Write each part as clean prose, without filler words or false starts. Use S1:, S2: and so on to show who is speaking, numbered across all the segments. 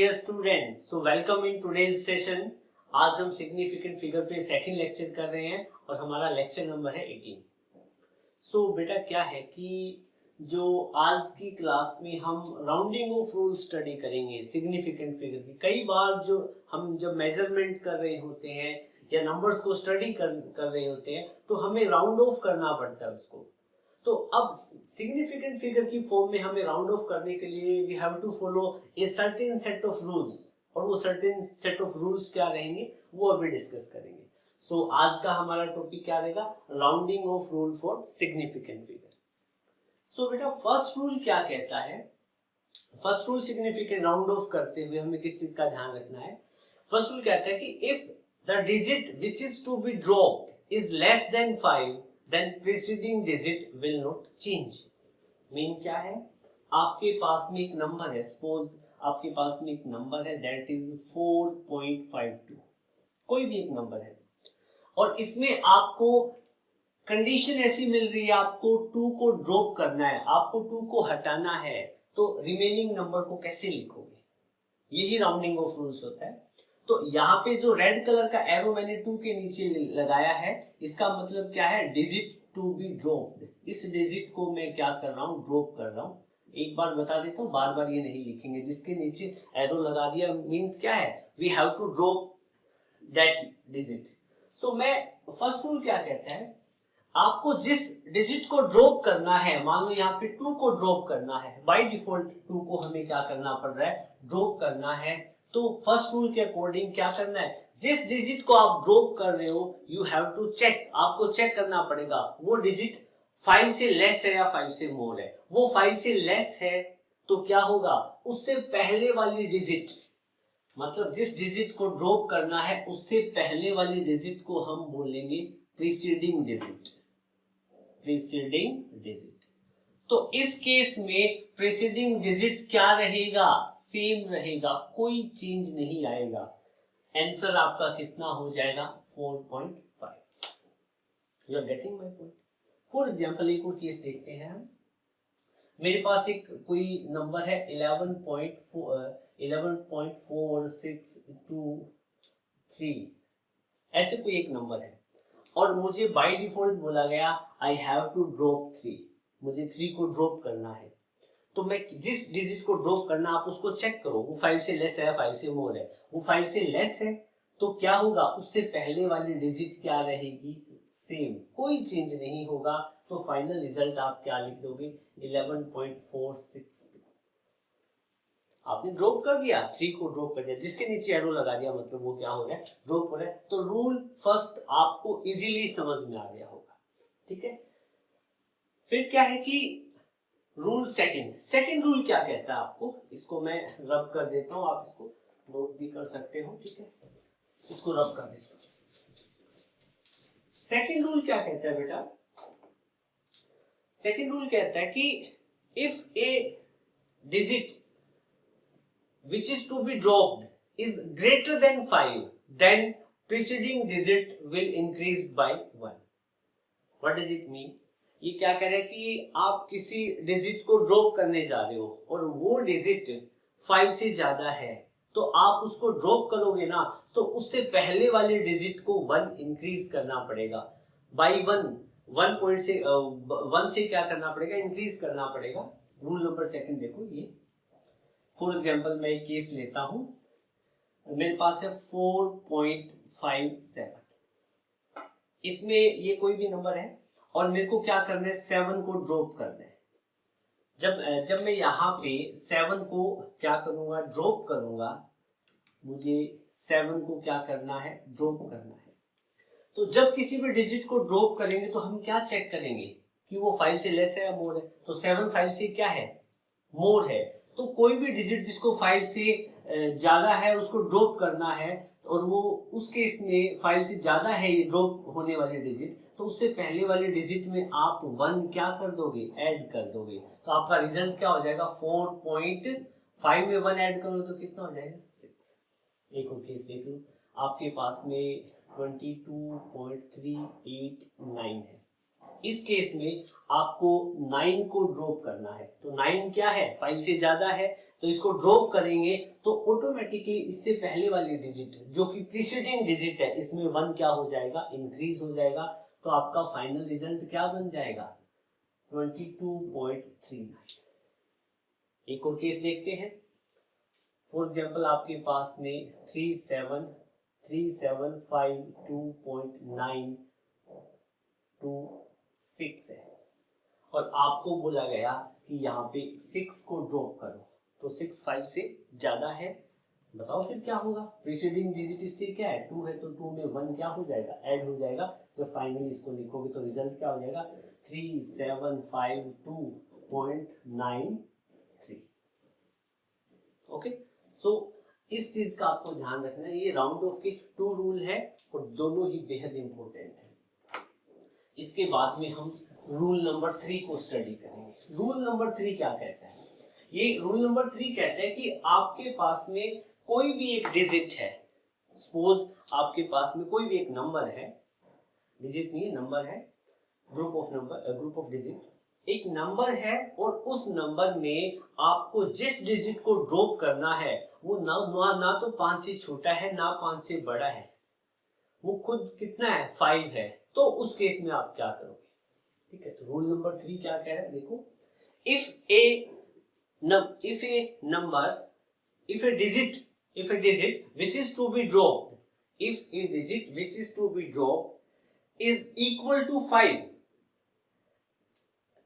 S1: Dear students, so welcome in today's session. आज हम significant figure पे सेकंड लेक्चर कर रहे हैं और हमारा लेक्चर नंबर है 18। सो बेटा क्या है कि जो आज की क्लास में हम राउंडिंग ऑफ रूल स्टडी करेंगे सिग्निफिकेंट फिगर की। कई बार जो हम जब मेजरमेंट कर रहे होते हैं या नंबर्स को स्टडी कर रहे होते हैं तो हमें राउंड ऑफ करना पड़ता है उसको। तो अब सिग्निफिकेंट फिगर की फॉर्म में हमें राउंड ऑफ करने के लिए we have to follow a certain set of rules, और वो सर्टेन सेट ऑफ रूल्स क्या रहेंगे वो अभी डिस्कस करेंगे। सो आज का हमारा टॉपिक क्या रहेगा, rounding off rule for significant figure. So बेटा फर्स्ट रूल क्या कहता है, first rule significant round off करते हुए हमें किस चीज का ध्यान रखना है। फर्स्ट रूल कहता है कि if the digit which is to be dropped is less than 5 then preceding digit will not change। Mean क्या है, आपके पास में एक नंबर है, सपोज आपके पास में एक नंबर है दैट इज 4.52, कोई भी एक नंबर है और इसमें आपको कंडीशन ऐसी मिल रही है, आपको 2 को ड्रॉप करना है, आपको 2 को हटाना है, तो रिमेनिंग नंबर को कैसे लिखोगे, यही राउंडिंग ऑफ रूल्स होता है। तो यहाँ पे जो रेड कलर का एरो मैंने 2 के नीचे लगाया है, इसका मतलब क्या है, डिजिट टू बी ड्रॉप्ड। इस डिजिट को मैं क्या कर रहा हूँ, ड्रॉप कर रहा हूँ। एक बार बता देता हूँ, बार बार ये नहीं लिखेंगे। जिसके नीचे एरो लगा दिया मींस क्या है, we have to drop that digit. So मैं फर्स्ट रूल क्या कहता है, आपको जिस डिजिट को ड्रॉप करना है, मान लो यहाँ पे 2 को ड्रॉप करना है, बाय डिफॉल्ट 2 को हमें क्या करना पड़ रहा है, ड्रॉप करना है। तो फर्स्ट रूल के अकॉर्डिंग क्या करना है, जिस डिजिट को आप ड्रॉप कर रहे हो यू हैव टू चेक, आपको चेक करना पड़ेगा वो डिजिट 5 से लेस है या 5 से मोर है। वो 5 से लेस है तो क्या होगा, उससे पहले वाली डिजिट, मतलब जिस डिजिट को ड्रॉप करना है उससे पहले वाली डिजिट को हम बोलेंगे प्रीसीडिंग डिजिट, प्रीसीडिंग डिजिट। तो इस केस में प्रीसीडिंग डिजिट क्या रहेगा, सेम रहेगा, कोई चेंज नहीं आएगा। आंसर आपका कितना हो जाएगा, 4.5। You are getting my point. For example एक और केस देखते हैं हम। मेरे पास एक कोई नंबर है 11.463, ऐसे कोई एक नंबर है और मुझे बाय डिफॉल्ट बोला गया आई हैव टू ड्रॉप 3, मुझे 3 को ड्रॉप करना है। तो मैं जिस डिजिट को ड्रॉप करना आप उसको चेक करो, वो 5 से लेस है या 5 से मोर है। वो 5 से लेस है तो क्या होगा, उससे पहले वाली डिजिट क्या रहेगी, सेम, कोई चेंज नहीं होगा। तो फाइनल रिजल्ट आप क्या लिख दोगे, 11.462। आपने ड्रॉप कर दिया, 3 को ड्रॉप कर दिया, जिसके नीचे एरो लगा दिया मतलब वो क्या हो रहा है, ड्रॉप हो रहा है। तो रूल फर्स्ट आपको इजीली समझ में आ गया होगा, ठीक है। फिर क्या है कि रूल सेकंड रूल क्या कहता है आपको, इसको मैं रब कर देता हूं, आप इसको नोट भी कर सकते हो, ठीक है, इसको रब कर देता हूं। सेकंड रूल क्या कहता है बेटा, सेकंड रूल कहता है कि if A digit which is to be dropped is greater than 5 then preceding digit will increase by 1। what does it mean, ये क्या कह रहा है कि आप किसी डिजिट को ड्रॉप करने जा रहे हो और वो डिजिट 5 से ज्यादा है तो आप उसको ड्रॉप करोगे ना, तो उससे पहले वाले डिजिट को 1 इंक्रीज करना पड़ेगा बाई 1 पॉइंट से 1 से क्या करना पड़ेगा, इंक्रीज करना पड़ेगा। रूल नंबर सेकंड देखो ये। फॉर एग्जाम्पल मैं एक केस लेता हूं, मेरे पास है 4.57, इसमें ये कोई भी नंबर है और मेरे को क्या करना है, 7 को ड्रॉप करना है। जब मैं यहाँ पे 7 को क्या करूंगा, ड्रॉप करूंगा, मुझे 7 को क्या करना है, ड्रॉप करना है। तो जब किसी भी डिजिट को ड्रॉप करेंगे तो हम क्या चेक करेंगे कि वो 5 से लेस है या मोर है। तो 7 5 से क्या है, मोर है। तो कोई भी डिजिट जिसको 5 से ज्यादा है उसको ड्रॉप करना है और वो उस केस में 5 से ज्यादा है ये ड्रॉप होने वाली डिजिट, तो उससे पहले वाली डिजिट में आप 1 क्या कर दोगे, ऐड कर दोगे। तो आपका रिजल्ट क्या हो जाएगा, 4.5 में 1 ऐड करो तो कितना हो जाएगा, 6। एक और केस देख लो, आपके पास में 22.389 है इस केस में आपको 9 को ड्रॉप करना है। तो 9 क्या है, 5 से ज्यादा है, तो इसको ड्रॉप करेंगे तो ऑटोमेटिकली इससे पहले वाली डिजिट जो कि प्रीसीडिंग डिजिट है इसमें 1 क्या हो जाएगा, इंक्रीज हो जाएगा। तो आपका फाइनल रिजल्ट क्या बन जाएगा, 22.39। एक और केस देखते हैं। फॉर एग्जाम्पल आपके पास में 37,375.926 है और आपको बोला गया कि यहाँ पे 6 को ड्रॉप करो, तो 6 5 से ज्यादा है। बताओ फिर क्या होगा, प्रीसीडिंग डिजिट इससे क्या है, 2 है, तो 2 में 1 क्या हो जाएगा, ऐड हो जाएगा। जब फाइनली इसको लिखोगे तो रिजल्ट क्या हो जाएगा, 3752.93। ओके, सो इस चीज का आपको ध्यान रखना है। ये राउंड ऑफ के 2 रूल है और दोनों ही बेहद इंपॉर्टेंट है। इसके बाद में हम रूल नंबर 3 को स्टडी करेंगे। रूल नंबर 3 क्या कहता है, ये रूल नंबर 3 कहता है कि आपके पास में कोई भी एक डिजिट है, सपोज आपके पास में कोई भी एक नंबर है, डिजिट नहीं नंबर है, ग्रुप ऑफ डिजिट, एक नंबर है और उस नंबर में आपको जिस डिजिट को ड्रॉप करना है वो ना तो 5 से छोटा है ना 5 से बड़ा है, वो खुद कितना है, 5 है। तो उस केस में आप क्या करोगे, ठीक है। तो रूल नंबर 3 क्या कह रहा है, देखो, if A digit which is to be dropped, if a digit which is to be dropped is equal to 5,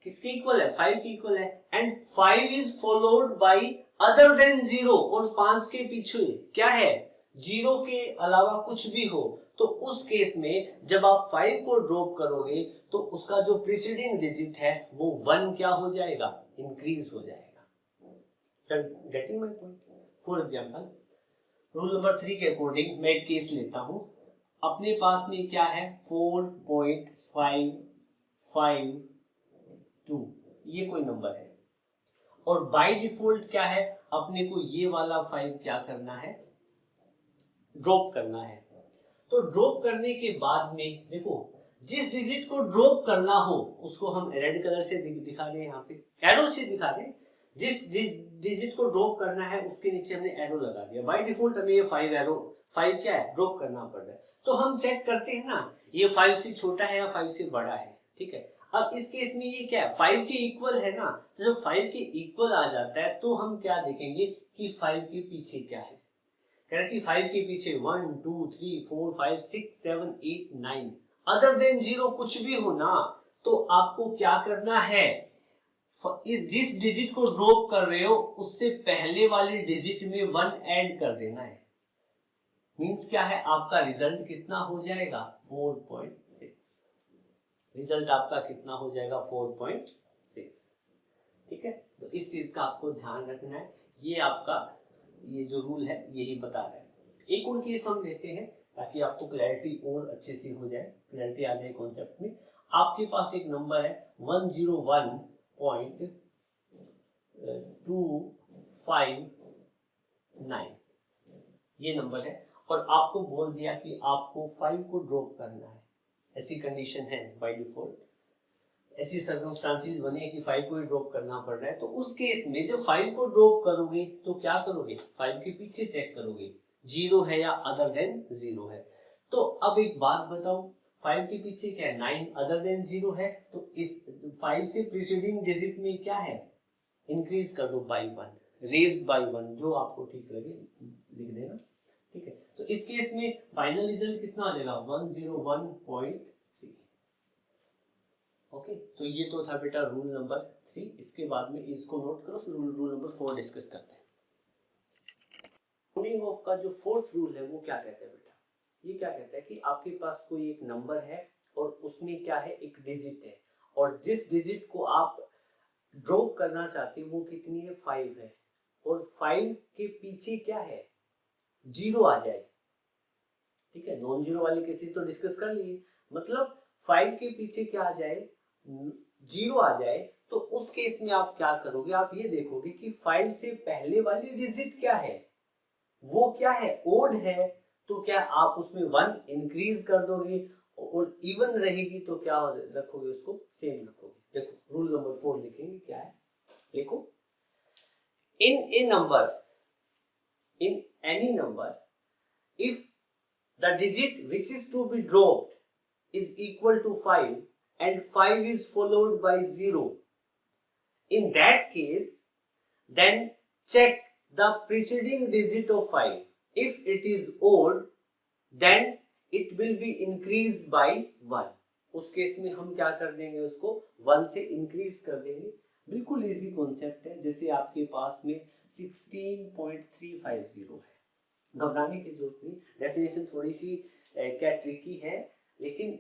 S1: किसके इक्वल है, 5 के इक्वल है, and 5 is followed by other than 0, और 5 के पीछे क्या है, 0 के अलावा कुछ भी हो, तो उस केस में जब आप 5 को ड्रॉप करोगे तो उसका जो प्रीसीडिंग डिजिट है वो 1 क्या हो जाएगा, इंक्रीज हो जाएगा। Getting my point. For example rule number 3 के अकॉर्डिंग मैं एक केस लेता हूं। अपने पास में क्या है, 4.552, ये कोई नंबर है, और बाय डिफॉल्ट क्या है, अपने को ये वाला 5 क्या करना है, ड्रॉप करना है। तो ड्रॉप करने के बाद में देखो, जिस डिजिट को ड्रॉप करना हो उसको हम रेड कलर से दिखा रहे हैं, यहाँ पे एरो से दिखा रहे हैं। जिस डिजिट को ड्रॉप करना है उसके नीचे हमने एरो लगा दिया। बाय डिफॉल्ट हमें ये 5 क्या है, ड्रॉप करना पड़ रहा है। तो हम चेक करते हैं ना, ये 5 से छोटा है या 5 से बड़ा है, ठीक है। अब इस केस में ये क्या है, 5 के इक्वल है ना, तो जब 5 के इक्वल आ जाता है तो हम क्या देखेंगे कि 5 के पीछे क्या है। कह रहे कि 5 के पीछे 1 2 3 4 5 6 7 8 9 अदर देन 0 कुछ भी हो ना, तो आपको क्या करना है, जिस डिजिट को ड्रॉप कर रहे हो उससे पहले वाली डिजिट में 1 ऐड कर देना है। मींस क्या है, आपका रिजल्ट कितना हो जाएगा, 4.6। रिजल्ट आपका कितना हो जाएगा, 4.6, ठीक है। तो इस चीज का आपको ध्यान रखना है। ये आपका ये जो रूल है यही बता रहा है। एक और केस हम लेते हैं ताकि आपको क्लैरिटी और अच्छे से हो जाए, क्लैरिटी आ जाए कॉन्सेप्ट में। आपके पास एक नंबर है 101.259, ये नंबर है, और आपको बोल दिया कि आपको 5 को ड्रॉप करना है। ऐसी कंडीशन है बाय डिफॉल्ट, ऐसी सर्कमस्टांसेस बने कि 5 को ही ड्रॉप करना पड़ रहा है। तो उस केस में जब 5 को ड्रॉप करोगे तो क्या करोगे, 5 के पीछे चेक करोगे 0 है या अदर देन 0 है। तो अब एक बात बताओ, 5 के पीछे क्या है, 9 अदर देन 0 है, तो इस 5 से प्रीसीडिंग डिजिट में क्या है, इंक्रीज कर दो बाई 1, रेज्ड बाई 1, जो आपको ठीक लगे लिख देना, ठीक है। तो इस केस में फाइनल रिजल्ट कितना आ जाएगा, 101.3। ओके, तो ये तो था बेटा रूल नंबर 3। इसके बाद में इसको नोट करो, फिर रूल नंबर 4 डिस्कस करते हैं। राउंडिंग ऑफ का जो 4th रूल है वो क्या कहता है बेटा, ये क्या कहता है कि आपके पास कोई एक नंबर है और उसमें क्या है, एक डिजिट है, और जिस डिजिट को आप ड्रॉप करना चाहते हो वो कितनी है, 5 है, और 5 के पीछे क्या है, 0 आ जाए, ठीक है। नॉन जीरो वाले केसेस तो डिस्कस कर लिए, मतलब 5 के पीछे क्या आ जाए, 0 आ जाए, तो उस केस में आप क्या करोगे, आप ये देखोगे कि 5 से पहले वाली डिजिट क्या है, वो क्या है, ओड है, तो क्या आप उसमें 1 इंक्रीज कर दोगे, और इवन रहेगी तो क्या रखोगे, उसको सेम रखोगे। देखो रूल नंबर 4 लिखेंगे, क्या है, देखो इन ए number, in any number, if the digit which is to be dropped is equal to 5 and 5 is followed by 0, in that case then check the preceding digit of 5. If it is odd then it will be increased by 1. उस case में हम क्या कर देंगे, उसको 1 से increase कर देंगे। बिल्कुल इजी कॉन्सेप्ट है। जैसे आपके पास में 16.350 है, घबराने की जरूरत नहीं। डेफिनेशन थोड़ी सी क्या ट्रिकी है, लेकिन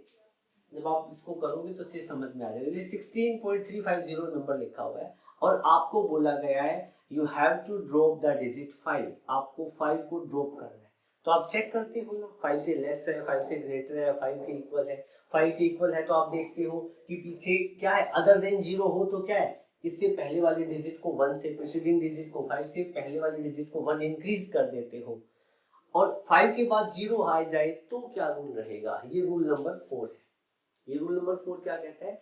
S1: जब आप इसको करोगे तो चीज समझ में आ जाएगी। जैसे 16.350 नंबर लिखा हुआ है और आपको बोला गया है you have to drop the digit 5, आपको 5 को ड्रॉप करना है। तो आप चेक करते हो ना, 5 से लेस है, 5 से ग्रेटर है, 5 के इक्वल है। 5 के इक्वल है तो आप देखते हो कि पीछे क्या है, अदर देन 0 हो तो क्या है, इससे पहले वाली डिजिट को 1 से, प्रीसीडिंग डिजिट को 5 से, पहले वाली डिजिट को 1 इंक्रीज कर देते हो। और 5 के बाद 0 आ जाए तो क्या रूल रहेगा, ये रूल नंबर 4 है। ये रूल नंबर 4 क्या कहता है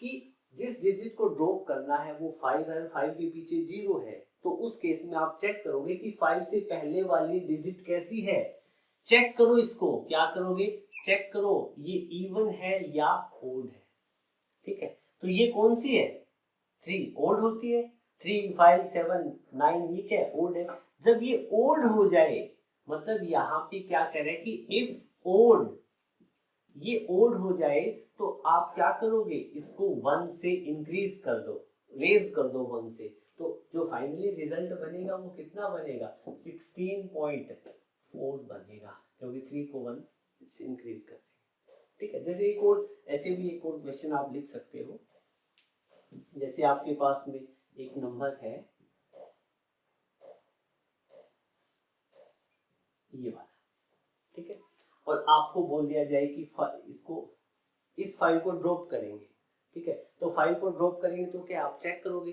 S1: कि जिस डिजिट को ड्रॉप करना है वो 5 है, 5 के पीछे 0 है, तो उस केस में आप चेक करोगे कि 5 से पहले वाली डिजिट कैसी है। चेक करो इसको, क्या करोगे, चेक करो ये इवन है या ओड है। ठीक है, तो ये कौन सी है, 3 ओड होती है। 3, 5, 7, 9 ये क्या है, ओड है। जब ये ओड हो जाए, मतलब यहाँ पे क्या कह रहे हैं कि इफ ओड, ये ओड हो जाए तो आप क्या करोगे, इसको 1 से इंक्रीज कर दो, रेज कर दो 1 से, तो जो फाइनली रिजल्ट बनेगा वो कितना बनेगा, 16.4 बनेगा, क्योंकि 3 को 1 से इंक्रीज कर देंगे। ठीक है, जैसे एक और, ऐसे भी एक और क्वेश्चन आप लिख सकते हो। जैसे आपके पास में एक नंबर है ये वाला, ठीक है, और आपको बोल दिया जाए कि इसको, इस 5 को ड्रॉप करेंगे। ठीक है, तो 5 को ड्रॉप करेंगे तो क्या आप चेक करोगे,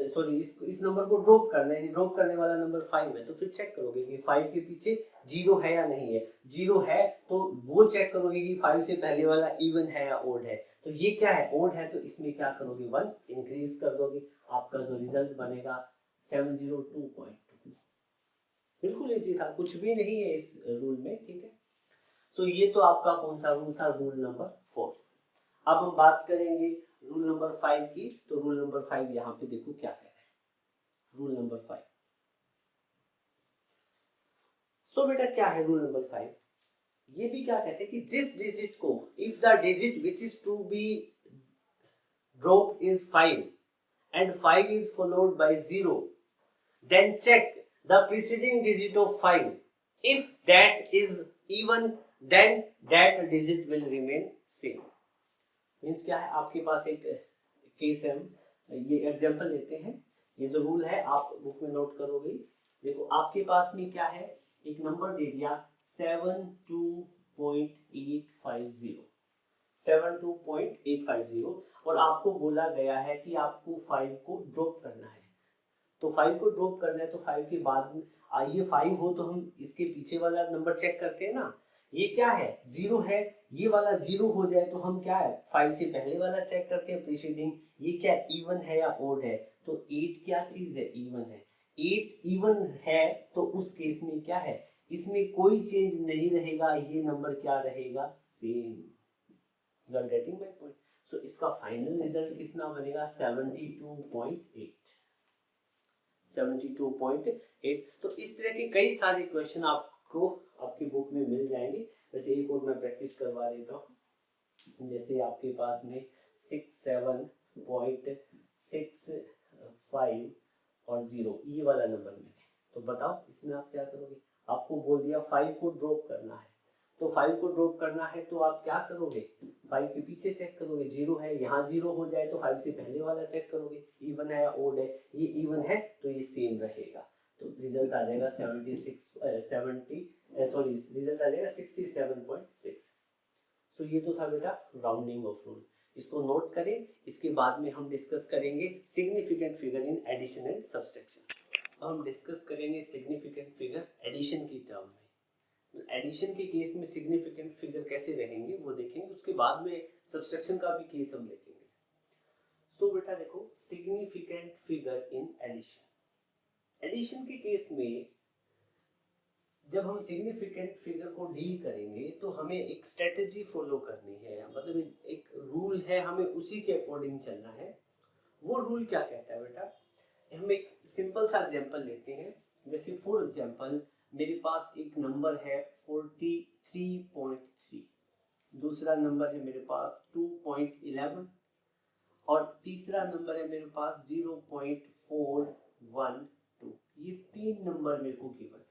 S1: सॉरी इस नंबर को ड्रॉप करना है, ड्रॉप करने वाला नंबर 5 है, तो फिर चेक करोगे कि 5 के पीछे 0 है या नहीं है। 0 है तो वो चेक करोगे कि 5 से पहले वाला इवन है या ओड है। तो ये क्या है, ओड है, तो इसमें क्या करोगे, 1 इंक्रीज कर दोगे, आपका जो रिजल्ट बनेगा 702.2। बिल्कुल इजी था, कुछ भी नहीं है इस रूल में। ठीक है, तो ये तो आपका कौन सा रूल था, रूल नंबर 4। अब हम बात करेंगे रूल नंबर 5 की। तो रूल नंबर 5 यहाँ पे देखो क्या कह रहे हैं, रूल नंबर 5। सो बेटा क्या है रूल नंबर 5, ये भी क्या कहते हैं कि जिस डिजिट को, if the digit which is to be drop is 5 and 5 is followed by 0, then check the preceding digit of 5. If that is even, then that digit will remain same. Means क्या है, आपके पास एक case है, हम ये example लेते हैं। ये जो रूल है आप बुक में नोट करोगे। देखो आपके पास में क्या है, एक नंबर दे दिया 72.850, 72.850, और आपको बोला गया है कि आपको 5 को ड्रॉप करना है। तो 5 को ड्रॉप करना है तो 5 के बाद ये 5 हो तो हम इसके पीछे वाला नंबर चेक करते हैं ना, ये क्या है, 0 है, ये वाला 0 हो जाए तो हम क्या है, 5 से पहले वाला चेक करते हैं प्रीसीडिंग, ये क्या इवन है या ओड है। तो 8 क्या चीज है, इवन है। 8 इवन है तो उस केस में क्या है, इसमें कोई चेंज नहीं रहेगा, ये नंबर क्या रहेगा, same. You are getting my point. So इसका फाइनल रिजल्ट कितना बनेगा, 72.8। 72.8। तो इस तरह के कई सारे क्वेश्चन आपको आपकी बुक में मिल जाएंगे। वैसे एक और मैं प्रैक्टिस करवा देता हूँ। जैसे आपके पास में 67.65 और 0 ये वाला नंबर मिले, तो बताओ इसमें आप क्या करोगे। आपको बोल दिया 5 को ड्रॉप करना है, तो 5 को ड्रॉप करना है तो आप क्या करोगे, 5 के पीछे चेक करोगे, 0 है, यहाँ 0 हो जाए तो 5 से पहले वाला चेक करोगे, इवन है या ओड है, ये इवन है तो ये सेम रहेगा। तो रिजल्ट आ जाएगा 67.6। सो ये तो था बेटा राउंडिंग ऑफ रूल, इसको नोट करें। इसके बाद में हम डिस्कस करेंगे significant figure in addition and subtraction. हम डिस्कस करेंगे सिग्निफिकेंट फिगर एडिशन की टर्म में। एडिशन के केस में सिग्निफिकेंट फिगर कैसे रहेंगे वो देखेंगे, उसके बाद में सब्सट्रैक्शन का भी केस हम देखेंगे। सो बेटा देखो, significant figure in addition. Addition के केस में जब हम सिग्निफिकेंट फिगर को डील करेंगे तो हमें एक स्ट्रेटजी फॉलो करनी है, मतलब एक रूल है, हमें उसी के अकॉर्डिंग चलना है। वो रूल क्या कहता है बेटा, हम एक सिंपल सा एग्जांपल लेते हैं। जैसे फॉर एग्जांपल मेरे पास एक नंबर है 43.3, दूसरा नंबर है मेरे पास 2.11 और तीसरा नंबर है मेरे पास 0.412। ये तीन नंबर मेरे को गिवन है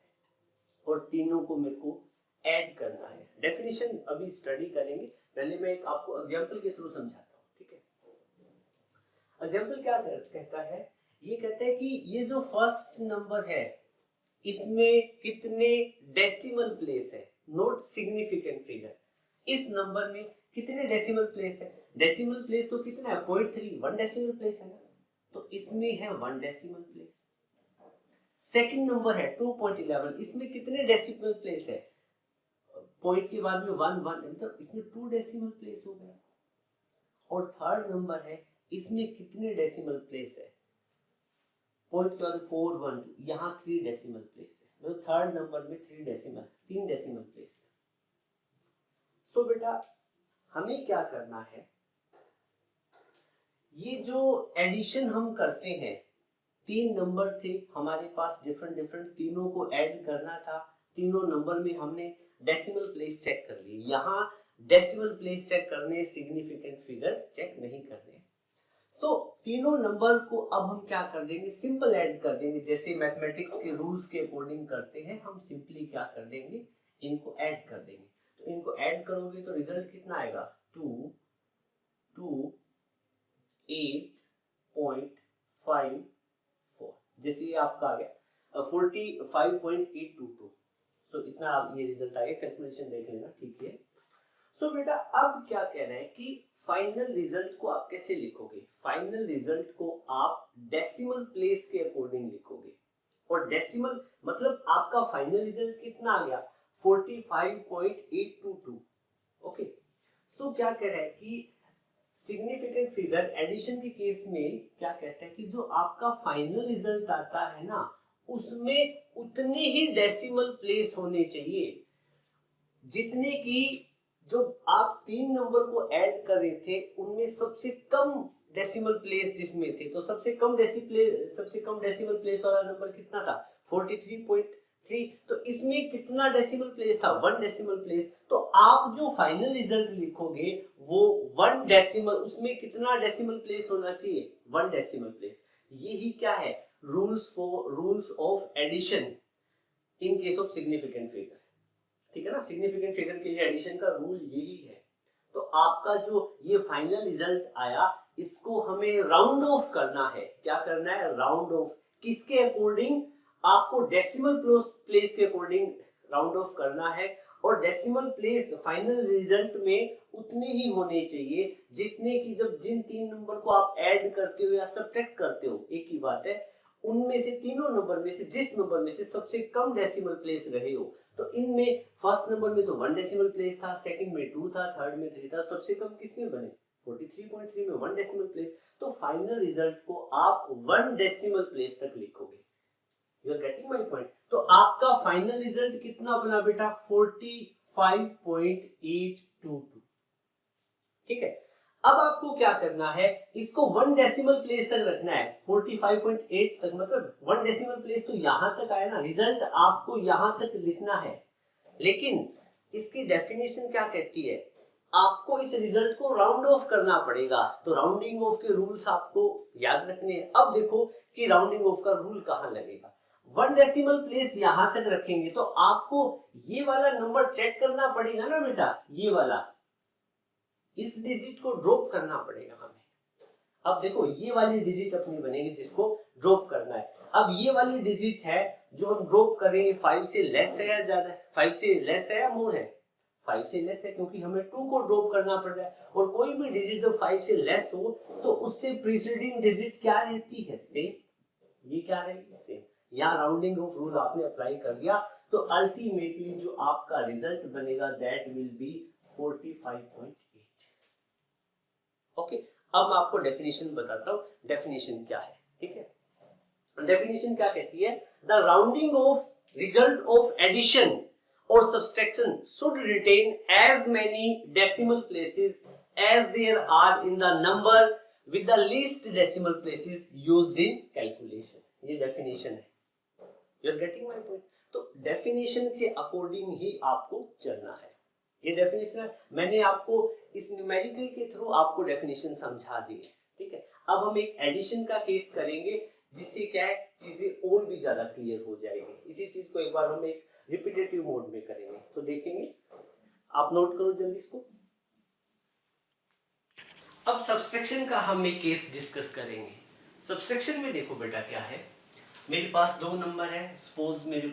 S1: और तीनों को मेरे को ऐड करना है। डेफिनेशन अभी स्टडी करेंगे, पहले मैं एक आपको एग्जांपल के थ्रू समझाता हूँ, ठीक है। एग्जांपल क्या कहता है, ये कहता है कि ये जो फर्स्ट नंबर है इसमें कितने डेसिमल प्लेस है, नोट सिग्निफिकेंट फिगर। इस नंबर में कितने डेसिमल प्लेस है, डेसिमल प्लेस तो कितना है 0.3, 1 डेसिमल प्लेस है ना, तो इसमें है 1 डेसिमल प्लेस। सेकंड नंबर है 2.11, इसमें कितने डेसिमल प्लेस है, पॉइंट के बाद में 1 मतलब इसमें 2 डेसिमल प्लेस हो गया। और थर्ड नंबर है, इसमें कितने डेसिमल प्लेस है, पॉइंट के बाद 412, यहाँ 3 डेसिमल प्लेस है, मतलब थर्ड नंबर में 3 डेसिमल प्लेस है। सो बेटा हमें क्या करना है, ये जो एडिशन हम करते हैं, तीन नंबर थे हमारे पास डिफरेंट, तीनों को ऐड करना था, तीनों नंबर में हमने डेसिमल प्लेस चेक कर ली। यहाँ डेसिमल प्लेस चेक करने, सिग्निफिकेंट फिगर चेक नहीं करने। सो तीनों नंबर को अब हम क्या कर देंगे, सिंपल ऐड कर देंगे, जैसे मैथमेटिक्स के रूल्स के अकॉर्डिंग करते हैं। हम सिंपली क्या कर देंगे, इनको ऐड कर देंगे। तो इनको ऐड करोगे तो रिजल्ट कितना आएगा, 228.54। जैसे ये आपका आ गया 45.822। सो इतना आप ये रिजल्ट आ गया, कैलकुलेशन देख लेना, ठीक है। सो बेटा अब क्या कह रहे हैं कि फाइनल रिजल्ट को आप कैसे लिखोगे, फाइनल रिजल्ट को आप डेसिमल प्लेस के अकॉर्डिंग लिखोगे। और डेसिमल मतलब आपका फाइनल रिजल्ट कितना आ गया, 45.822। ओके, सो क्या कह रहे हैं कि सिग्निफिकेंट फिगर एडिशन के केस में क्या कहता है कि जो आपका फाइनल रिजल्ट आता है ना, उसमें उतने ही डेसिमल प्लेस होने चाहिए जितने की जो आप तीन नंबर को ऐड कर रहे थे उनमें सबसे कम डेसिमल प्लेस जिसमें थे। तो सबसे कम डेसिमल प्लेस वाला नंबर कितना था, 43.3। तो इसमें कितना डेसिमल प्लेस था, 1 डेसिमल प्लेस। तो आप जो फाइनल रिजल्ट लिखोगे वो 1 डेसिमल, उसमें कितना डेसिमल प्लेस होना चाहिए, 1 डेसिमल प्लेस। यही क्या है, rules of addition in case of significant figure, ठीक है ना। सिग्निफिकेंट फिगर के लिए एडिशन का रूल यही है। तो आपका जो ये फाइनल रिजल्ट आया, इसको हमें राउंड ऑफ करना है। क्या करना है, राउंड ऑफ। किसके अकॉर्डिंग, आपको डेसिमल प्लेस के अकॉर्डिंग राउंड ऑफ करना है। और डेसिमल प्लेस फाइनल रिजल्ट में उतने ही होने चाहिए जितने की जब जिन तीन नंबर को आप ऐड करते हो या सब्ट्रैक्ट करते हो, एक ही बात है, उनमें से तीनों नंबर में से जिस नंबर में से सबसे कम डेसिमल प्लेस रहे हो। तो इनमें फर्स्ट नंबर में तो 1 डेसिमल प्लेस था, सेकंड में 2 था, थर्ड में 3 था, सबसे कम किसमें बने, 43.3 में 1 डेसिमल प्लेस। तो फाइनल रिजल्ट को आप 1 डेसिमल प्लेस तक लिखोगे। You are getting my point. तो आपका फाइनल रिजल्ट कितना बना बेटा, 45.822। ठीक है। अब आपको क्या करना है, इसको 1 डेसिमल प्लेस तक रखना है, 45.8 तक, मतलब 1 डेसिमल प्लेस तो यहां तक आया ना, रिजल्ट आपको यहां तक लिखना है। लेकिन इसकी डेफिनेशन क्या कहती है, आपको इस रिजल्ट को राउंड ऑफ करना पड़ेगा। तो राउंडिंग ऑफ के रूल्स आपको याद रखने हैं। अब देखो कि राउंडिंग ऑफ का रूल कहां लगेगा। 1 डेसिमल प्लेस यहां तक रखेंगे तो आपको ये वाला नंबर चेक करना पड़ेगा ना बेटा, ये वाला, इस डिजिट को ड्रॉप करना पड़ेगा हमें। अब देखो ये वाली डिजिट अपनी बनेगी जिसको ड्रॉप करना है। अब ये वाली डिजिट है जो हम ड्रॉप करेंगे, 5 से लेस है या ज्यादा है, 5 से लेस है या मोर है, 5 से लेस है, क्योंकि हमें 2 को ड्रॉप करना पड़ रहा है। और कोई भी डिजिट जब 5 से लेस हो तो उससे प्रीसीडिंग डिजिट क्या रहती है, सेम। ये क्या रहेगी, सेम। यहाँ राउंडिंग ऑफ रूल आपने अप्लाई कर दिया तो अल्टीमेटली जो आपका रिजल्ट बनेगा दैट विल बी 45.8। ओके, अब मैं आपको डेफिनेशन बताता हूँ, डेफिनेशन क्या है, ठीक है। डेफिनेशन क्या कहती है, the rounding off result of addition or subtraction should retain as many decimal places as there are in the number with the least decimal places used in calculation। ये definition है, you are getting my point। तो definition के according ही आपको चलना है, ये definition है। मैंने आपको इस न्यूमेरिकल के थ्रू आपको definition समझा दी है, ठीक है। अब हम एक एडिशन का केस करेंगे जिससे क्या है, चीजें और भी ज्यादा क्लियर हो जाएगी। इसी चीज को एक बार हम एक रिपीटेटिव मोड में करेंगे तो देखेंगे, आप नोट करो जल्दी इसको। अब सब्सट्रैक्शन का हम एक केस डिस्कस करेंगे। सब्सट्रैक्शन में देखो बेटा क्या है, मेरे पास दो नंबर है, सपोज मेरे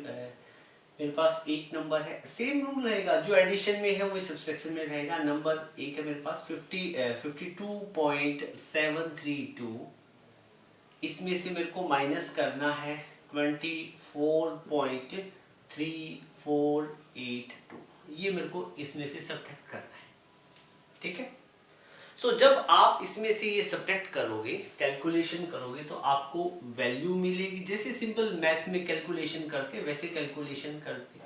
S1: पास एक नंबर है, सेम रूल रहेगा जो एडिशन में है वही सब्सट्रैक्शन में रहेगा। नंबर एक है मेरे पास 52.732, इसमें से मेरे को माइनस करना है 24.3482, ये मेरे को इसमें से सब्ट्रैक्ट करना है, ठीक है। सो जब आप इसमें से ये सब्ट्रैक्ट करोगे, कैलकुलेशन करोगे, तो आपको वैल्यू मिलेगी। जैसे सिंपल मैथ में कैलकुलेशन करते हैं वैसे कैलकुलेशन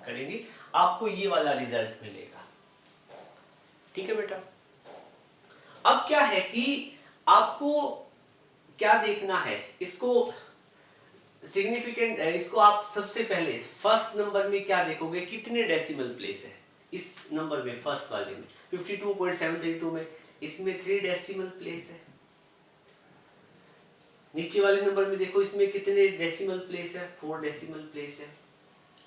S1: करेंगे, आपको ये वाला रिजल्ट मिलेगा, ठीक है बेटा। अब क्या है कि आपको क्या देखना है, इसको सिग्निफिकेंट, इसको आप सबसे पहले फर्स्ट नंबर में क्या देखोगे, कितने डेसिमल प्लेस है इस नंबर में, फर्स्ट वाले में 52.732 में, इसमें 3 डेसिमल प्लेस है। नीचे वाले नंबर में देखो इसमें कितने डेसिमल प्लेस है, 4 डेसिमल प्लेस है,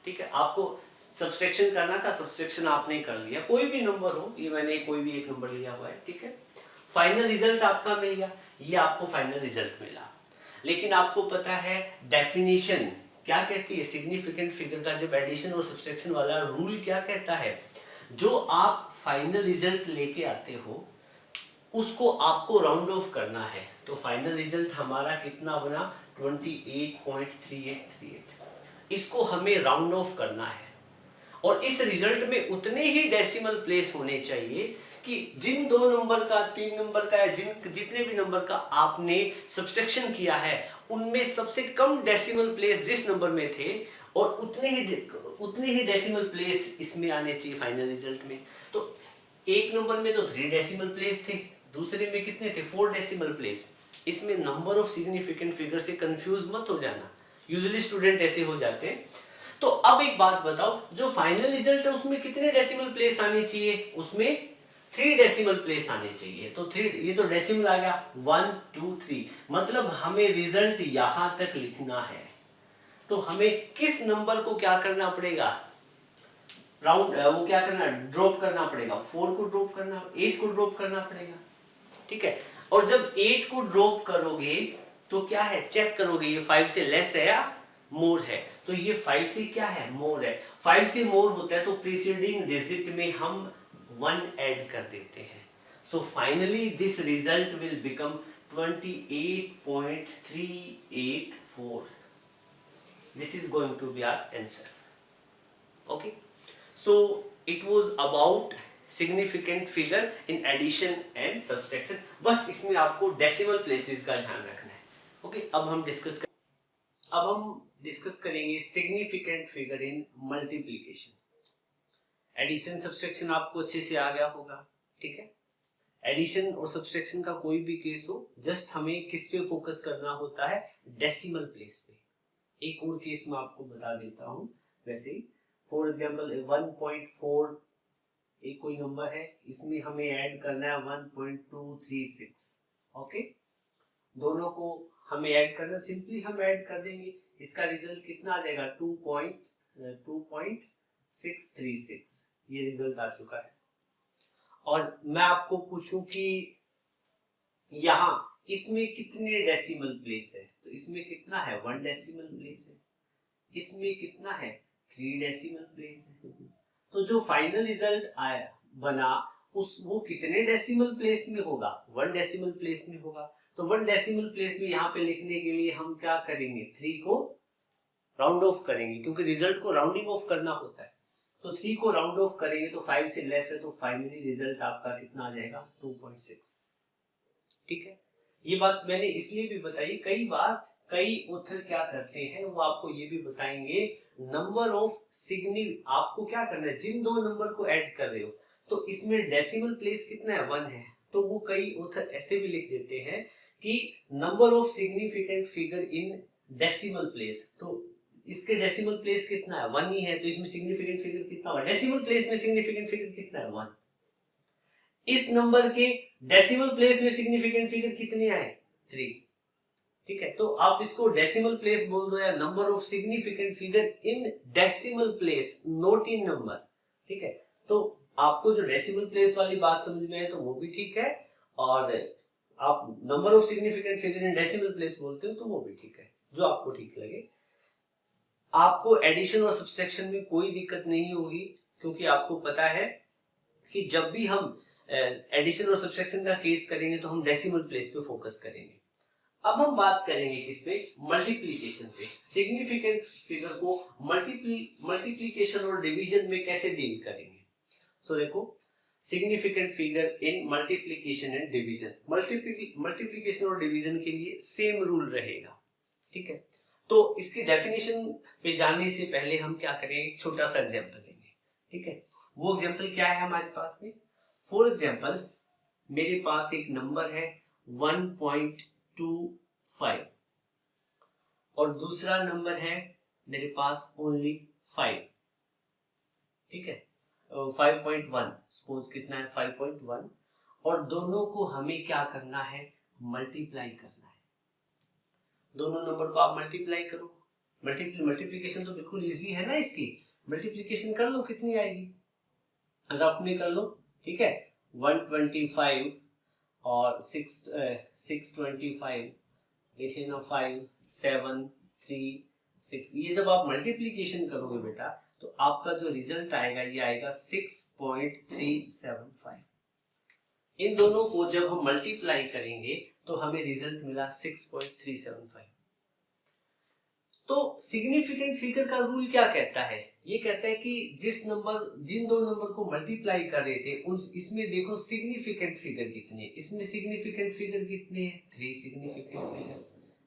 S1: ठीक है। आपको सब्सट्रैक्शन करना था, सब्सट्रैक्शन आपने कर लिया, कोई भी नंबर हो, ये मैंने कोई भी एक नंबर लिया हुआ है, ठीक है। फाइनल रिजल्ट आपका मिल गया, ये आपको फाइनल रिजल्ट मिला। लेकिन आपको पता है डेफिनेशन क्या कहती है, सिग्निफिकेंट फिगर का जब एडिशन और सब्सट्रैक्शन वाला रूल क्या कहता है, जो आप फाइनल रिजल्ट लेके आते हो उसको आपको राउंड ऑफ करना है। तो फाइनल रिजल्ट हमारा कितना बना, 28.3838, इसको हमें राउंड ऑफ करना है। और इस रिजल्ट में उतने ही डेसिमल प्लेस होने चाहिए कि जिन दो नंबर का, 3 नंबर का, या जितने भी नंबर का आपने सब्सट्रैक्शन किया है उनमें सबसे कम डेसिमल प्लेस जिस नंबर में थे, और उतने ही डेसिमल प्लेस इसमें आने चाहिए फाइनल रिजल्ट में। तो एक नंबर में तो 3 डेसिमल प्लेस थे, दूसरे में कितने थे, 4 डेसिमल प्लेस। इसमें नंबर ऑफ सिग्निफिकेंट फिगर से कंफ्यूज मत हो जाना, यूजुअली स्टूडेंट ऐसे हो जाते हैं। तो अब एक बात बताओ, जो फाइनल रिजल्ट है उसमें कितने डेसिमल प्लेस आने चाहिए, उसमें 3 डेसिमल प्लेस आने चाहिए। तो 3, ये तो डेसिमल आ गया, 1 2 3, मतलब हमें रिजल्ट यहां तक लिखना है। तो हमें किस नंबर को क्या करना पड़ेगा, राउंड वो क्या करना, ड्रॉप करना पड़ेगा, 4 को ड्रॉप करना, 8 को ड्रॉप करना पड़ेगा, ठीक है। और जब 8 को ड्रॉप करोगे तो क्या है, चेक करोगे ये 5 से लेस है या मोर है। तो ये 5 से क्या है, मोर है। 5 से मोर होता है तो प्रीसीडिंग डिजिट में हम 1 ऐड कर देते हैं। So finally this result will become 28.384। This is going to be our answer, okay. So it was about significant figure in addition and subtraction। बस इसमें आपको डेसिमल प्लेसेस का ध्यान रखना है, ओके। अब हम डिस्कस करेंगे significant figure in multiplication. Addition subtraction आपको अच्छे से आ गया होगा, ठीक है। एडिशन और सब्सट्रैक्शन का कोई भी केस हो, जस्ट हमें किस पे फोकस करना होता है, डेसिमल प्लेस पे। एक और केस मैं आपको बता देता हूं, वैसे ही फॉर एग्जाम्पल 1.4 एक कोई नंबर है, इसमें हमें ऐड करना है 1.236, ओके। दोनों को हमें ऐड करना, सिंपली हम ऐड कर देंगे, इसका रिजल्ट कितना आ जाएगा, 2.636, ये रिजल्ट आ चुका है। और मैं आपको पूछूं कि यहाँ इसमें कितने डेसिमल प्लेस है, तो इसमें कितना है, 1 डेसिमल प्लेस है, इसमें कितना है, 3 डेसिमल प्लेस है। तो जो फाइनल रिजल्ट आया बना वो कितने डेसिमल प्लेस में होगा, 1 डेसिमल प्लेस में होगा। तो 1 डेसिमल प्लेस में यहाँ पे लिखने के लिए हम क्या करेंगे, 3 को राउंड ऑफ करेंगे क्योंकि रिजल्ट को राउंडिंग ऑफ करना होता है। तो 3 को राउंड ऑफ करेंगे तो 5 से लेस है, तो फाइनली रिजल्ट आपका कितना आ जाएगा 2.6। ठीक है, ये बात मैंने इसलिए भी बताई, कई बार कई ऑथर क्या करते हैं वो आपको ये भी बताएंगे नंबर ऑफ आपको क्या करना है, जिन दो नंबर को ऐड कर रहे हो तो इसमें डेसिमल प्लेस कितना है 1 है, तो वो कई ऑथर ऐसे भी लिख देते हैं कि number of significant figure in decimal place, तो इसके डेसिमल प्लेस कितना है 1 ही है, तो इसमें सिग्निफिकेंट फिगर कितना होगा, डेसिमल प्लेस में सिग्निफिकेंट फिगर कितना है 1। इस नंबर के डेसिमल प्लेस में सिग्निफिकेंट फिगर कितने आए 3। ठीक है, तो आप इसको डेसिमल प्लेस बोल दो या number of significant figure in decimal place, not in number. ठीक है, तो आपको जो डेसिमल प्लेस वाली बात समझ में है तो वो भी ठीक है, और आप number of significant figure in decimal place बोलते हो तो वो भी ठीक है, जो आपको ठीक लगे। आपको एडिशन और सब्सट्रैक्शन में कोई दिक्कत नहीं होगी, क्योंकि आपको पता है कि जब भी हम एडिशन और सब्सट्रैक्शन का केस करेंगे तो हम डेसिमल प्लेस पे फोकस करेंगे। अब हम बात करेंगे किस पे, मल्टीप्लिकेशन पे। सिग्निफिकेंट फिगर को मल्टीप्लिकेशन और डिवीजन में कैसे डील करेंगे। सो देखो, significant figure in multiplication and division, multiplication और डिवीजन के लिए सेम रूल रहेगा। ठीक है, तो इसकी डेफिनेशन पे जाने से पहले हम क्या करेंगे, एक छोटा सा एग्जांपल लेंगे। ठीक है, वो एग्जांपल क्या है हमारे पास में, फॉर एग्जांपल मेरे पास एक नंबर है 1.25 और दूसरा नंबर है मेरे पास ओनली 5। ठीक है, 5.1, सपोज कितना है 5.1, और दोनों को हमें क्या करना है, मल्टीप्लाई करना है। दोनों नंबर को आप मल्टीप्लाई करो, मल्टीप्लिकेशन तो बिल्कुल इजी है ना, इसकी मल्टीप्लिकेशन कर लो, कितनी आएगी रफ में कर लो। ठीक है, 125 और 625, 5 7 3 6, ये जब आप मल्टीप्लिकेशन करोगे बेटा तो आपका जो रिजल्ट आएगा ये आएगा 6.375। इन दोनों को जब हम मल्टीप्लाई करेंगे तो हमें रिजल्ट मिला 6.375। तो सिग्निफिकेंट फिगर का रूल क्या कहता है, ये कहता है कि जिन दो नंबर को मल्टीप्लाई कर रहे थे उन इसमें देखो सिग्निफिकेंट फिगर कितने हैं, इसमें सिग्निफिकेंट फिगर कितने हैं 3 सिग्निफिकेंट फिगर,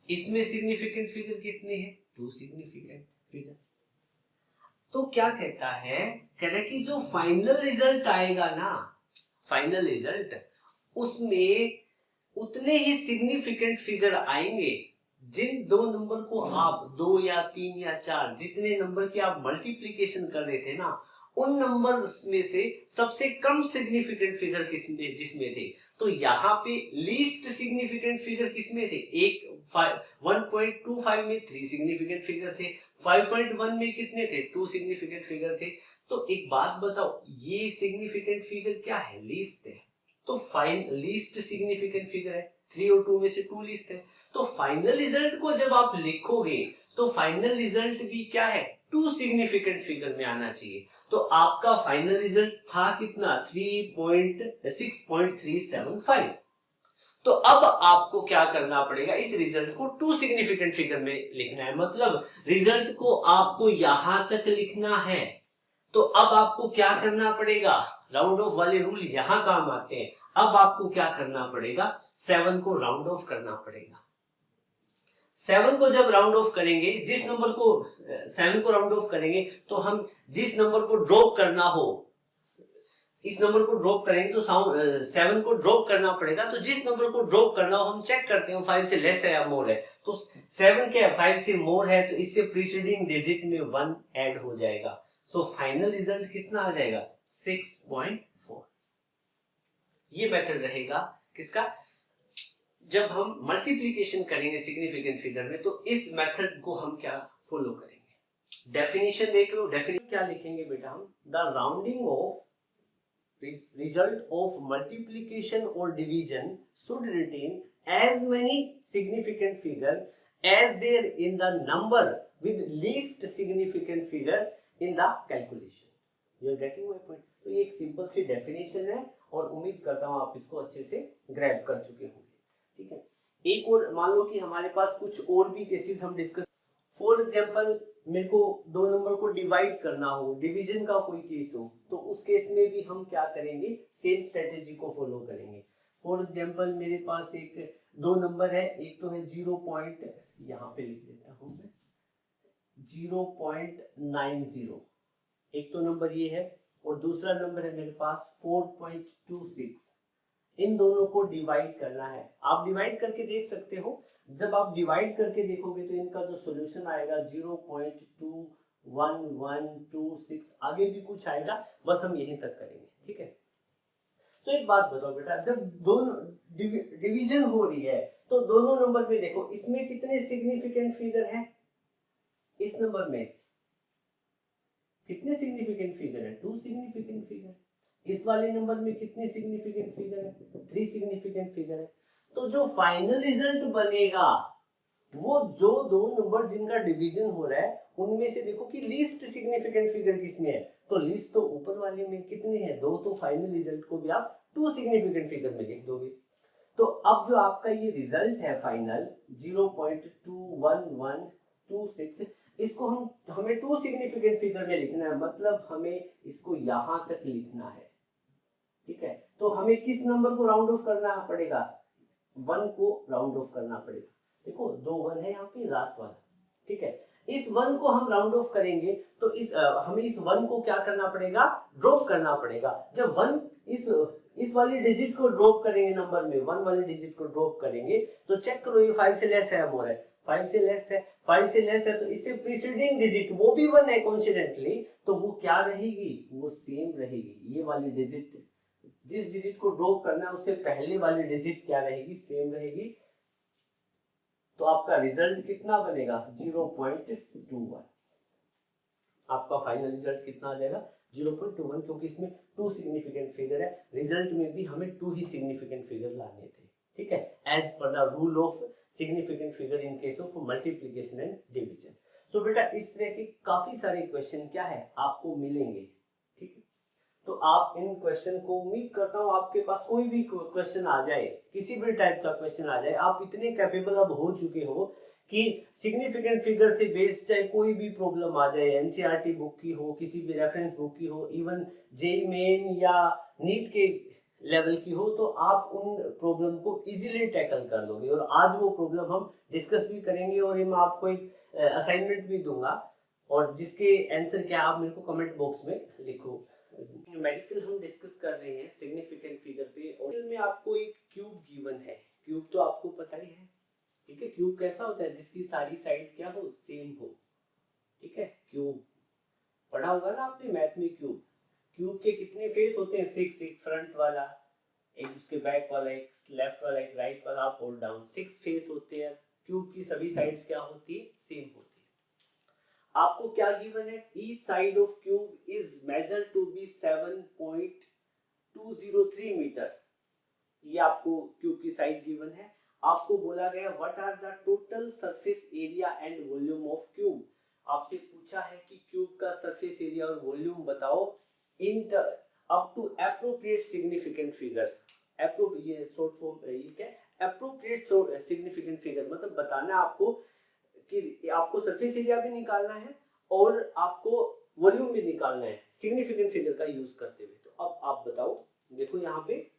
S1: इसमें सिग्निफिकेंट फिगर कितने हैं 2 सिग्निफिकेंट फिगर। तो क्या कहता है, कह रहा है कि जो फाइनल रिजल्ट आएगा ना, फाइनल रिजल्ट उसमें उतने ही सिग्निफिकेंट फिगर आएंगे जिन दो नंबर को आप 2 या 3 या 4 जितने नंबर की आप मल्टीप्लिकेशन कर रहे थे ना, उन नंबर्स में से सबसे कम सिग्निफिकेंट फिगर किसमें जिसमें थे। तो यहाँ पे लीस्ट सिग्निफिकेंट फिगर किसमें थे, 1.25 में 3 सिग्निफिकेंट फिगर थे, 5.1 में कितने थे 2 सिग्निफिकेंट फिगर थे। तो एक बात बताओ, ये सिग्निफिकेंट फिगर क्या है, लीस्ट है, तो लीस्ट सिग्निफिकेंट फिगर है, 3 और 2 में से 2 लीस्ट है। तो फाइनल रिजल्ट को जब आप लिखोगे तो फाइनल रिजल्ट भी क्या है 2 सिग्निफिकेंट फिगर में आना चाहिए। तो आपका फाइनल रिजल्ट था कितना 6.375। तो अब आपको क्या करना पड़ेगा, इस रिजल्ट को 2 सिग्निफिकेंट फिगर में लिखना है, मतलब रिजल्ट को आपको यहां तक लिखना है। तो अब आपको क्या करना पड़ेगा, राउंड ऑफ वाले रूल यहां काम आते हैं। अब आपको क्या करना पड़ेगा, 7 को राउंड ऑफ करना पड़ेगा। 7 को जब राउंड ऑफ करेंगे, जिस नंबर को 7 को राउंड ऑफ करेंगे तो हम जिस नंबर को ड्रॉप करना हो, इस नंबर को ड्रॉप करेंगे तो 7 को ड्रॉप करना पड़ेगा। तो जिस नंबर को ड्रॉप करना हो हम चेक करते हैं 5 से लेस है या मोर है, तो 7 क्या है 5 से मोर है, तो इससे प्रीसीडिंग डिजिट में 1 ऐड हो जाएगा। सो फाइनल रिजल्ट कितना आ जाएगा 6.4। ये मेथड रहेगा किसका, जब हम मल्टीप्लिकेशन करेंगे सिग्निफिकेंट फिगर में, तो इस मेथड को हम क्या फॉलो करेंगे। डेफिनेशन देख लो, डेफिनेशन क्या लिखेंगे बेटा हम, the rounding of result of multiplication or division should retain as many significant figure as there in the number with least significant figure in the calculation. You are getting my point? तो ये एक simple सी definition है और उम्मीद करता हूँ आप इसको अच्छे से ग्रैब कर चुके होंगे। ठीक है, एक और मान लो कि हमारे पास कुछ और भी केसेस हम डिस्कस, फॉर एग्जांपल मेरे को दो नंबर को डिवाइड करना हो, डिवीजन का कोई केस हो, तो उस केस में भी हम क्या करेंगे, सेम स्ट्रेटेजी को फॉलो करेंगे। फॉर एग्जांपल मेरे पास एक दो नंबर है, एक तो है 0 पॉइंट, यहाँ पे लिख देता हूँ मैं 0.90, एक तो नंबर ये है, और दूसरा नंबर है मेरे पास 4.26। इन दोनों को डिवाइड करना है। आप डिवाइड करके देख सकते हो, जब आप डिवाइड करके देखोगे तो इनका जो सॉल्यूशन आएगा 0.21126, आगे भी कुछ आएगा, बस हम यहीं तक करेंगे, ठीक है। तो एक बात बताओ बेटा, जब दोनों डिवीजन हो रही है तो दोनों नंबर में देखो, इसमें कितने सिग्निफिकेंट फिगर है, इस नंबर में कितने सिग्निफिकेंट फिगर है, 2 सिग्निफिकेंट फिगर। इस वाले नंबर में कितने सिग्निफिकेंट फिगर है, 3 सिग्निफिकेंट फिगर है। तो जो फाइनल रिजल्ट बनेगा वो जो दो नंबर जिनका डिवीजन हो रहा है उनमें से देखो कि लीस्ट सिग्निफिकेंट फिगर किसमें है, तो लीस्ट तो ऊपर वाले में कितने हैं, दो, तो फाइनल रिजल्ट को भी आप 2 सिग्निफिकेंट फिगर में लिख दोगे। तो अब जो आपका ये रिजल्ट है फाइनल 0.21126, इसको हमें 2 सिग्निफिकेंट फिगर में लिखना है, मतलब हमें इसको यहां तक लिखना है, ठीक है। तो हमें किस नंबर को राउंड ऑफ करना पड़ेगा, 1 को राउंड ऑफ करना पड़ेगा। देखो 2 1 है यहाँ पे लास्ट वाला, ठीक है। इस 1 को हम राउंड ऑफ करेंगे तो हमें इस 1 को क्या करना पड़ेगा, ड्रॉप करना पड़ेगा। जब 1 इस वाली डिजिट को ड्रॉप करेंगे, नंबर में 1 वाली डिजिट को ड्रॉप करेंगे, तो चेक करो ये 5 से लेस है मोर है, 5 से लेस है, 5 से लेस है, तो इससे प्रीसीडिंग डिजिट वो भी 1 है कोइंसिडेंटली, तो वो क्या रहेगी, वो सेम रहेगी। ये वाली डिजिट, जिस डिजिट को ड्रॉप करना है उससे पहले वाली डिजिट क्या रहेगी, सेम रहेगी। तो आपका रिजल्ट कितना बनेगा, 0.21। आपका फाइनल रिजल्ट कितना आ जाएगा, 0.21, क्योंकि इसमें 2 सिग्निफिकेंट फिगर है, रिजल्ट में भी हमें 2 ही सिग्निफिकेंट फिगर लाने थे, ठीक है, as per the rule of significant figure in case of multiplication and division. So बेटा इस तरह के काफी सारे क्वेश्चन क्या है आपको मिलेंगे, ठीक है। तो आप इन क्वेश्चन को, उम्मीद करता हूँ आपके पास कोई भी क्वेश्चन आ जाए, किसी भी टाइप का क्वेश्चन आ जाए, आप इतने कैपेबल अब हो चुके हो कि सिग्निफिकेंट फिगर से बेस्ड चाहे कोई भी प्रॉब्लम आ जाए, एनसीईआरटी बुक की हो, किसी भी रेफरेंस बुक की हो, इवन जेईई मेन या नीट के लेवल की हो, तो आप उन प्रॉब्लम को इजीली टैकल कर लोगे। और आज वो प्रॉब्लम हम डिस्कस भी करेंगे और मैं आपको एक असाइनमेंट भी दूंगा, और जिसके आंसर क्या आप मेरे को कमेंट बॉक्स में लिखो। न्यूमेरिकल हम डिस्कस कर रहे हैं सिग्निफिकेंट फिगर पे, और में आपको एक क्यूब गिवन है। क्यूब तो आपको पता ही है, ठीक है। क्यूब कैसा होता है, जिसकी सारी साइड क्या हो, सेम हो, ठीक है। क्यूब पढ़ा होगा ना आपने मैथ में। क्यूब क्यूब के कितने फेस होते हैं, 6, एक फ्रंट वाला, एक उसके बैक वाला, एक लेफ्ट वाला, एक राइट वाला, अप और डाउन, 6 फेस होते हैं। क्यूब की सभी साइड्स क्या होती है, सेम होती है। आपको क्या गिवन है, each side of cube is measured to be 7.203 meter. ये आपको क्यूब की साइड गिवन है। आपको बोला गया what are the total surface area and volume of cube. आपसे पूछा है कि क्यूब का सरफेस एरिया और वॉल्यूम बताओ in the up to appropriate significant figure. ये शॉर्ट फॉर्म, ये क्या, एप्रोप्रिएट सिग्निफिकेंट फिगर, मतलब बताना आपको कि आपको सरफेस एरिया भी निकालना है और आपको वॉल्यूम भी निकालना है सिग्निफिकेंट फिगर का यूज करते हुए। तो अब आप बताओ, देखो यहाँ पे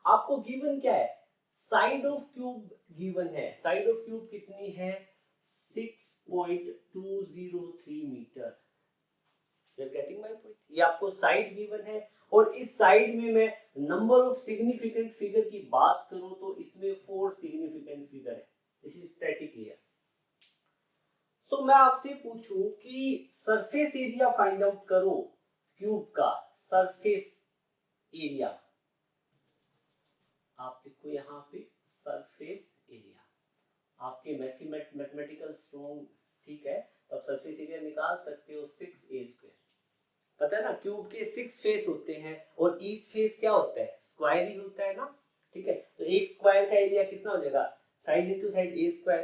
S1: आपको गिवन क्या है, साइड ऑफ क्यूब गिवन है। साइड ऑफ क्यूब कितनी है, 6.203 meter. You are getting my point. ये आपको साइड गिवन है, और इस साइड में मैं नंबर ऑफ सिग्निफिकेंट फिगर की बात करूं तो इसमें 4 सिग्निफिकेंट फिगर है। This is pretty clear. तो मैं आपसे पूछूं कि सरफेस एरिया फाइंड आउट करो क्यूब का, सरफेस एरिया। आप लिखो यहाँ पे सरफेस एरिया। आपके मैथमेटिकल स्ट्रॉन्ग, ठीक है, तो आप सरफेस एरिया निकाल सकते हो 6a²। पता है ना, क्यूब के 6 फेस होते हैं और ईच फेस क्या होता है, स्क्वायर ही होता है ना, ठीक है। तो एक स्क्वायर का एरिया कितना हो जाएगा, साइड इंटू साइड a²।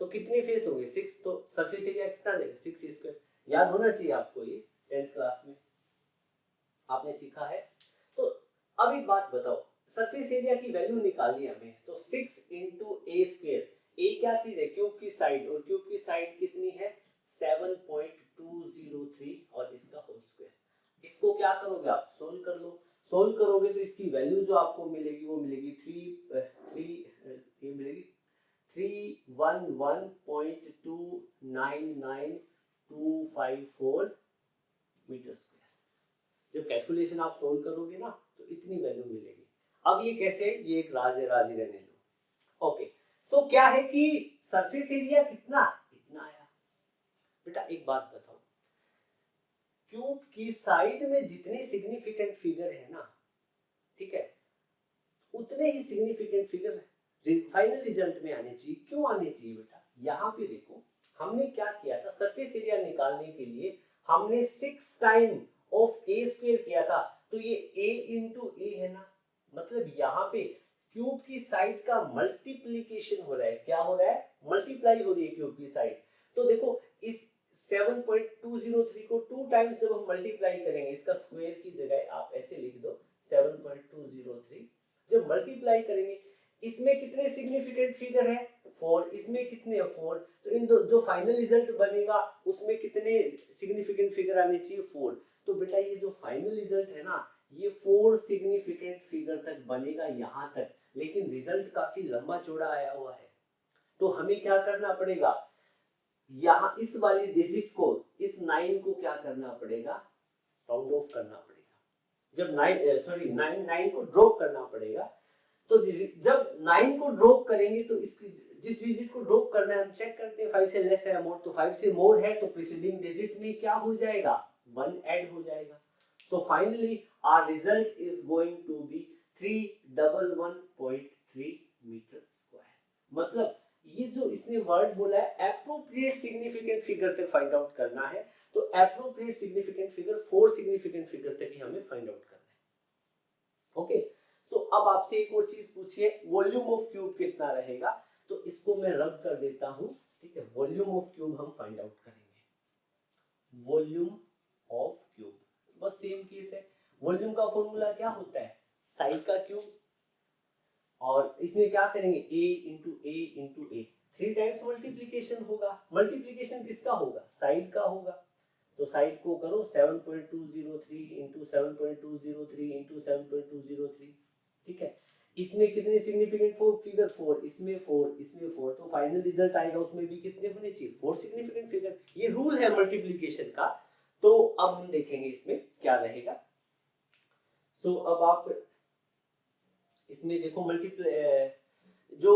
S1: तो कितने फेस होंगे, 6, तो सरफेस एरिया कितना आ जाएगा, 6a²। याद होना चाहिए आपको, ये 10th क्लास में आपने सीखा है। तो अब एक बात बताओ, सरफेस एरिया की वैल्यू निकालनी है हमें, तो 6 इंटू a²। ए क्या चीज है, क्यूब की साइड, और क्यूब की साइड कितनी है, 7.203 और इसका होल स्क्वायर। इसको क्या करोगे आप, सोल्व कर लो। सोल्व करोगे तो इसकी वैल्यू जो आपको मिलेगी वो मिलेगी 311.299254 मीटर स्क्वायर। जब कैलकुलेशन आप सोल्व करोगे ना तो इतनी वैल्यू मिलेगी। अब ये कैसे है, ये एक राज है, राज ही रहने दो। ओके, सो क्या है कि सरफेस एरिया कितना, इतना आया। बेटा एक बात बताओ, क्यूब की साइड में जितने सिग्निफिकेंट फिगर है ना, ठीक है, उतने ही सिग्निफिकेंट फिगर फाइनल रिजल्ट में आने चाहिए। क्यों आने चाहिए बेटा, यहाँ पे देखो हमने क्या किया था, सरफेस एरिया निकालने के लिए हमने 6 टाइम ऑफ ए स्क्वायर किया था, तो ये a इंटू ए है ना, मतलब यहाँ पे क्यूब की साइड का मल्टीप्लीकेशन हो रहा है। क्या हो रहा है, मल्टीप्लाई हो रही है क्यूब की साइड। तो देखो इस 7.203 को 2 टाइम्स जब हम मल्टीप्लाई करेंगे, इसका स्क्वायर की जगह आप ऐसे लिख दो 7.203, जब मल्टीप्लाई करेंगे इसमें कितने सिग्निफिकेंट फिगर है 4, इसमें कितने 4, तो इन जो फाइनल रिजल्ट बनेगा उसमें कितने सिग्निफिकेंट फिगर आने चाहिए 4। तो बेटा ये जो फाइनल रिजल्ट है ना, ये 4 सिग्निफिकेंट फिगर तक बनेगा यहाँ तक, लेकिन रिजल्ट काफी लंबा चौड़ा आया हुआ है। तो हमें क्या करना पड़ेगा, यहाँ इस वाली डिजिट को, इस 9 को क्या करना पड़ेगा, राउंड ऑफ करना पड़ेगा। जब 9 को ड्रॉप करना पड़ेगा। तो जब 9 को ड्रॉप करेंगे तो इसकी जिस डिजिट को ड्रॉप करना है हम चेक करते हैं, 5 से लेस है मोर, तो 5 से मोर है तो प्रीसीडिंग डिजिट में क्या हो जाएगा, 1 ऐड हो जाएगा। So finally our result is going to be 311.3 meter square. मतलब ये जो इसने वर्ड बोला है एप्रोप्रिएट सिग्निफिकेंट फिगर तक फाइंड आउट करना है, तो appropriate significant figure 4 significant figure तक ही हमें फाइंड आउट करना है। ओके, सो अब आपसे एक और चीज पूछिए, वॉल्यूम ऑफ क्यूब कितना रहेगा, तो इसको मैं रब कर देता हूं, ठीक है। वॉल्यूम ऑफ क्यूब हम फाइंड आउट करेंगे, वॉल्यूम ऑफ क्यूब, बस सेम केस है। वॉल्यूम का फॉर्मूला क्या होता है, साइड का क्यूब, और इसमें क्या करेंगे a into A into A, 3 times multiplication होगा। मल्टीप्लीकेशन किसका होगा, साइड का होगा। तो साइड को करो 7.203 इंटू 7.203 इंटू 7.203, ठीक है। इसमें कितने सिग्निफिकेंट फिगर 4, इसमें 4, इसमें 4, तो फाइनल रिजल्ट आएगा उसमें भी कितने होने चाहिए, 4 सिग्निफिकेंट फिगर। ये रूल है मल्टीप्लिकेशन का। तो अब हम देखेंगे इसमें क्या रहेगा। सो अब आप इसमें देखो जो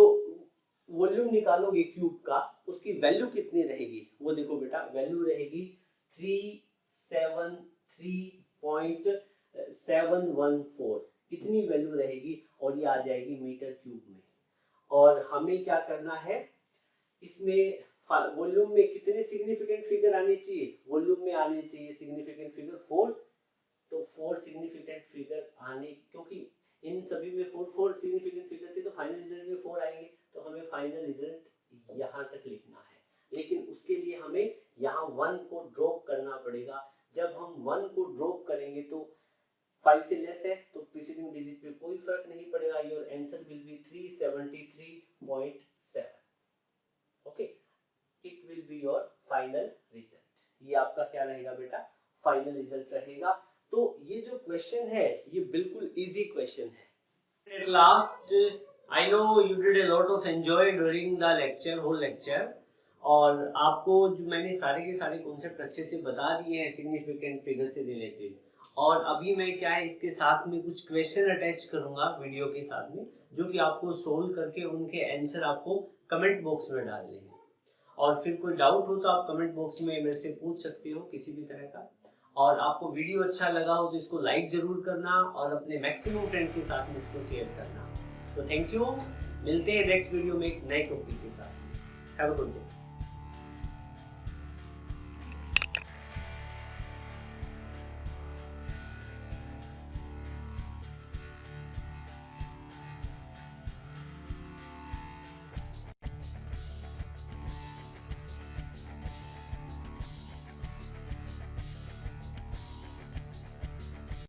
S1: वॉल्यूम निकालोगे क्यूब का, उसकी वैल्यू कितनी रहेगी, वो देखो बेटा, वैल्यू रहेगी 373.714, इतनी वैल्यू रहेगी, और ये आ जाएगी मीटर क्यूब में। और हमें क्या करना है, इसमें वॉल्यूम में कितने सिग्निफिकेंट फिगर आने चाहिए, वॉल्यूम में आने चाहिए सिग्निफिकेंट फिगर 4, तो 4 सिग्निफिकेंट फिगर आने, क्योंकि इन सभी में 4 सिग्निफिकेंट फिगर थे, तो फाइनल रिजल्ट में 4 आएंगे, तो हमें फाइनल रिजल्ट यहाँ तक लिखना है। लेकिन उसके लिए हमें यहाँ 1 को ड्रॉप करना पड़ेगा। जब हम 1 को ड्रॉप करेंगे तो 5 से लेस है, तो प्रीसीडिंग डिजिट पे कोई फर्क नहीं पड़ेगा, your answer will be 373.7। Okay, it will be your final result. ये आपका क्या रहेगा बेटा, फाइनल रिजल्ट रहेगा। तो ये जो क्वेश्चन है ये बिल्कुल इजी क्वेश्चन है। At last, I know you did a lot of enjoy during the lecture, whole lecture, और आपको जो मैंने सारे के सारे कॉन्सेप्ट अच्छे से बता दिए हैं सिग्निफिकेंट फिगर से रिलेटेड। और अभी मैं क्या है, इसके साथ में कुछ क्वेश्चन अटैच करूंगा वीडियो के साथ में, जो कि आपको सोल्व करके उनके आंसर आपको कमेंट बॉक्स में डालने हैं। और फिर कोई डाउट हो तो आप कमेंट बॉक्स में मेरे से पूछ सकते हो किसी भी तरह का। और आपको वीडियो अच्छा लगा हो तो इसको लाइक ज़रूर करना, और अपने मैक्सिमम फ्रेंड के साथ में इसको शेयर करना। सो थैंक यू, मिलते हैं नेक्स्ट वीडियो में एक नए टॉपिक के साथ। Have a good day.